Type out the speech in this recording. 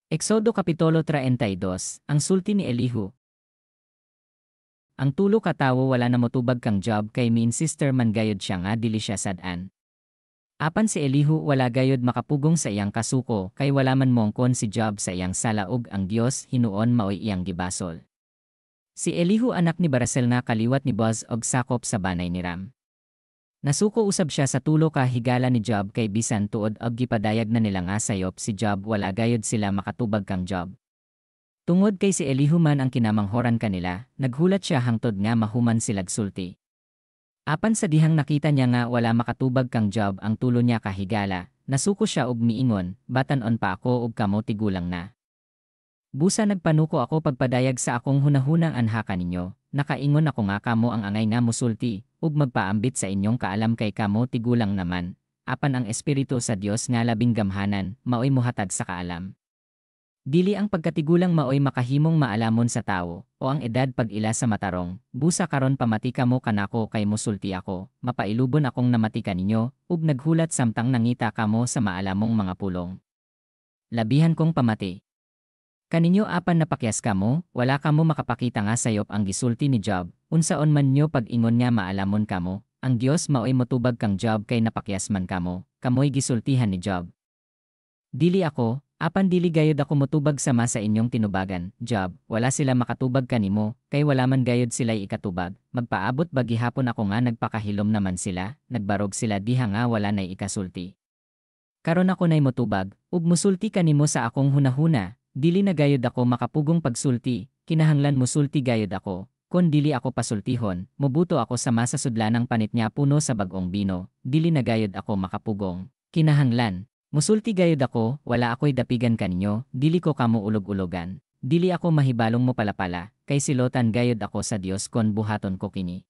Eksodo Kapitulo 32, ang sulti ni Elihu. Ang tulo ka tawo wala na motubag kang job kay min sister man gayod siya nga dili siya sad-an. Apan si Elihu wala gayod makapugong sa iyang kasuko kay wala man mongkon si Job sa iyang sala ug ang Dios hinuon maoy iyang gibasol. Si Elihu anak ni Barasel nga kaliwat ni Boaz og sakop sa banay ni Ram. Nasuko usab siya sa tulo ka higala ni Job kay bisan tuod og gipadayag na nila nga sayop si Job wala gayod sila makatubag kang Job. Tungod kay si Elihu man ang kinamanghoran kanila, naghulat siya hangtod nga mahuman silag sulti. Apan sa dihang nakita niya nga wala makatubag kang Job ang tulo niya kahigala, nasuko siya og miingon, batan-on pa ako og kamo tigulang na. Busa nagpanuko ako pagpadayag sa akong hunahunang anha kaninyo, nakaingon ako nga kamo ang angay nga musulti, ug magpaambit sa inyong kaalam kay kamo tigulang naman, apan ang Espiritu sa Dios nga labing gamhanan, maoy muhatag sa kaalam. Dili ang pagkatigulang maoy makahimong maalamon sa tawo, o ang edad pag-ila sa matarong, busa karon pamati kamo kanako kay musulti ako, mapailubon akong namati kaninyo, ug naghulat samtang nangita kamo sa maalamong mga pulong. Labihan kong pamati. Kaninyo apan napakyas kamo, wala kamo makapakita nga sayop ang gisulti ni Job, unsaon man nyo pag-ingon nga maalamon kamo, ang Dios maoy motubag kang Job kay napakyas man kamo, kamoy gisultihan ni Job. Dili ako, apan dili gayod ako motubag sama sa inyong tinubagan, Job, wala sila makatubag kanimo, kay wala man gayod sila'y ikatubag, magpaabot bagi hapon ako nga nagpakahilom naman sila, nagbarog sila diha nga wala na'y ikasulti. Karon ako na'y motubag, ug musulti kanimo sa akong hunahuna, dili na gayod ako makapugong pagsulti, kinahanglan musulti gayod ako, kon dili ako pasultihon, mubuto ako sama sa sudlanang panit niya puno sa bagong bino, dili na gayod ako makapugong, kinahanglan. Musulti gayod ako, wala ako'y dapigan kaninyo, dili ko kamo ulog-ulogan, dili ako mahibalong mo palapala, kay silotan gayod ako sa Dios kon buhaton ko kini.